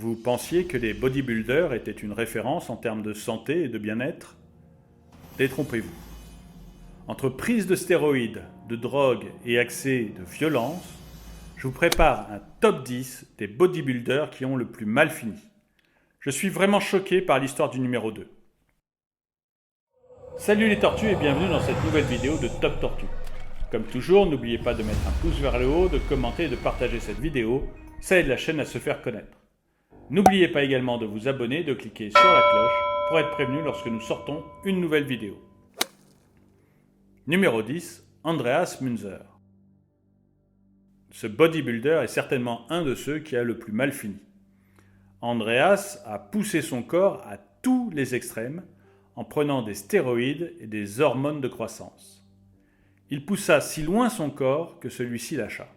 Vous pensiez que les bodybuilders étaient une référence en termes de santé et de bien-être? Détrompez-vous. Entre prise de stéroïdes, de drogue et accès de violence, je vous prépare un top 10 des bodybuilders qui ont le plus mal fini. Je suis vraiment choqué par l'histoire du numéro 2. Salut les tortues et bienvenue dans cette nouvelle vidéo de Top Tortue. Comme toujours, n'oubliez pas de mettre un pouce vers le haut, de commenter et de partager cette vidéo, ça aide la chaîne à se faire connaître. N'oubliez pas également de vous abonner et de cliquer sur la cloche pour être prévenu lorsque nous sortons une nouvelle vidéo. Numéro 10, Andreas Münzer. Ce bodybuilder est certainement un de ceux qui a le plus mal fini. Andreas a poussé son corps à tous les extrêmes en prenant des stéroïdes et des hormones de croissance. Il poussa si loin son corps que celui-ci lâcha.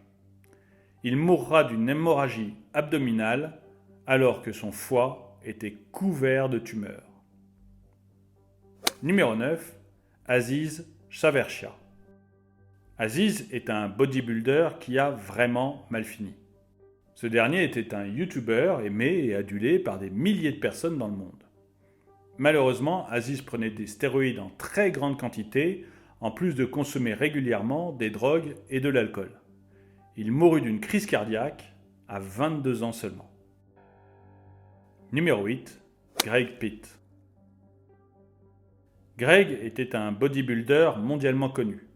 Il mourra d'une hémorragie abdominale alors que son foie était couvert de tumeurs. Numéro 9, Aziz Shavershia. Aziz est un bodybuilder qui a vraiment mal fini. Ce dernier était un YouTuber aimé et adulé par des milliers de personnes dans le monde. Malheureusement, Aziz prenait des stéroïdes en très grande quantité, en plus de consommer régulièrement des drogues et de l'alcool. Il mourut d'une crise cardiaque à 22 ans seulement. Numéro 8, Greg Pitt. Greg était un bodybuilder mondialement connu.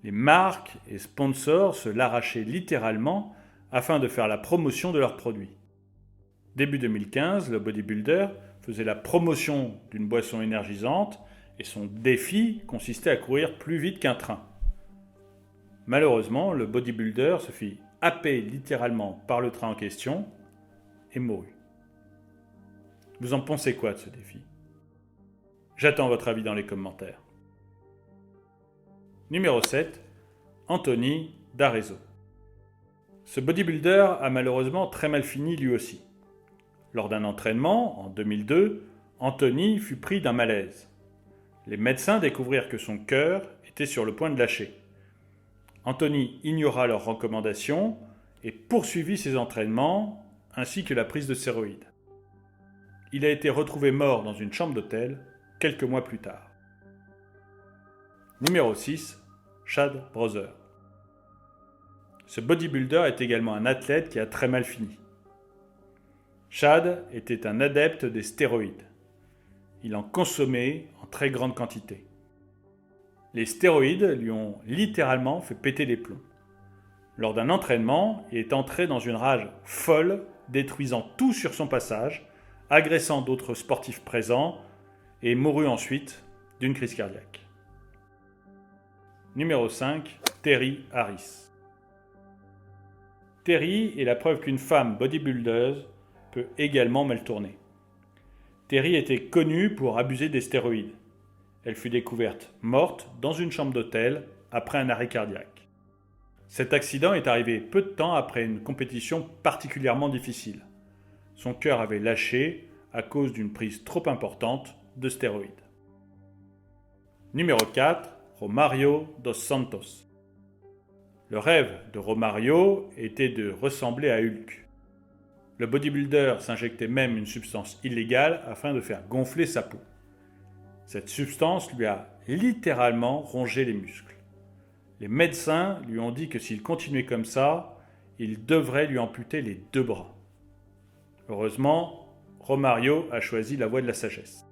Les marques et sponsors se l'arrachaient littéralement afin de faire la promotion de leurs produits. Début 2015, le bodybuilder faisait la promotion d'une boisson énergisante et son défi consistait à courir plus vite qu'un train. Malheureusement, le bodybuilder se fit happer littéralement par le train en question et mourut. Vous en pensez quoi de ce défi? J'attends votre avis dans les commentaires. Numéro 7, Anthony D'Arezzo. Ce bodybuilder a malheureusement très mal fini lui aussi. Lors d'un entraînement, en 2002, Anthony fut pris d'un malaise. Les médecins découvrirent que son cœur était sur le point de lâcher. Anthony ignora leurs recommandations et poursuivit ses entraînements ainsi que la prise de stéroïdes. Il a été retrouvé mort dans une chambre d'hôtel quelques mois plus tard. Numéro 6, Chad Brother. Ce bodybuilder est également un athlète qui a très mal fini. Chad était un adepte des stéroïdes. Il en consommait en très grande quantité. Les stéroïdes lui ont littéralement fait péter les plombs. Lors d'un entraînement, il est entré dans une rage folle, détruisant tout sur son passage, agressant d'autres sportifs présents et mourut ensuite d'une crise cardiaque. Numéro 5, Terry Harris. Terry est la preuve qu'une femme bodybuildeuse peut également mal tourner. Terry était connue pour abuser des stéroïdes. Elle fut découverte morte dans une chambre d'hôtel après un arrêt cardiaque. Cet accident est arrivé peu de temps après une compétition particulièrement difficile. Son cœur avait lâché à cause d'une prise trop importante de stéroïdes. Numéro 4, Romario dos Santos. Le rêve de Romario était de ressembler à Hulk. Le bodybuilder s'injectait même une substance illégale afin de faire gonfler sa peau. Cette substance lui a littéralement rongé les muscles. Les médecins lui ont dit que s'il continuait comme ça, ils devraient lui amputer les 2 bras. Heureusement, Romario a choisi la voie de la sagesse.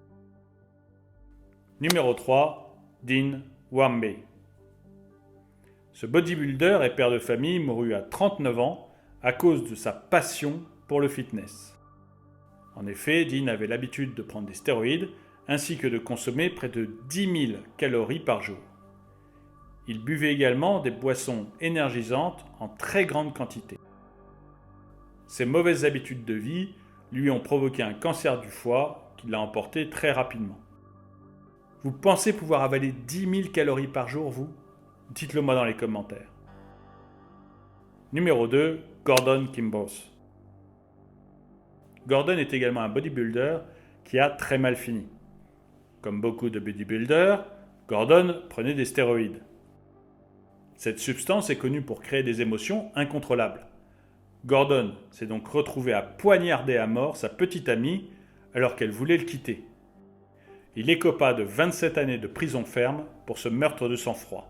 Numéro 3, Dean Wambe. Ce bodybuilder et père de famille mourut à 39 ans à cause de sa passion pour le fitness. En effet, Dean avait l'habitude de prendre des stéroïdes ainsi que de consommer près de 10 000 calories par jour. Il buvait également des boissons énergisantes en très grande quantité. Ces mauvaises habitudes de vie lui ont provoqué un cancer du foie qui l'a emporté très rapidement. Vous pensez pouvoir avaler 10 000 calories par jour, vous? Dites-le moi dans les commentaires. Numéro 2, Gordon Kimbos. Gordon est également un bodybuilder qui a très mal fini. Comme beaucoup de bodybuilders, Gordon prenait des stéroïdes. Cette substance est connue pour créer des émotions incontrôlables. Gordon s'est donc retrouvé à poignarder à mort sa petite amie alors qu'elle voulait le quitter. Il écopa de 27 années de prison ferme pour ce meurtre de sang-froid.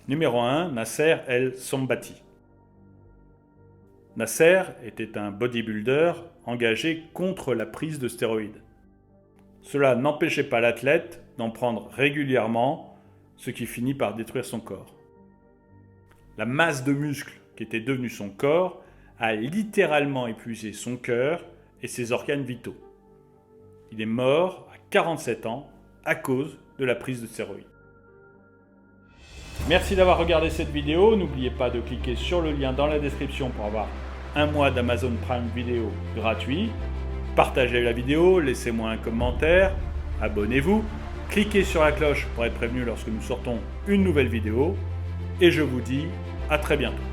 Numéro 1, Nasser El Sombati. Nasser était un bodybuilder engagé contre la prise de stéroïdes. Cela n'empêchait pas l'athlète d'en prendre régulièrement, ce qui finit par détruire son corps. La masse de muscles qui était devenue son corps a littéralement épuisé son cœur et ses organes vitaux. Il est mort à 47 ans à cause de la prise de stéroïdes. Merci d'avoir regardé cette vidéo. N'oubliez pas de cliquer sur le lien dans la description pour avoir un mois d'Amazon Prime Video gratuit. Partagez la vidéo, laissez-moi un commentaire, abonnez-vous, cliquez sur la cloche pour être prévenu lorsque nous sortons une nouvelle vidéo. Et je vous dis à très bientôt.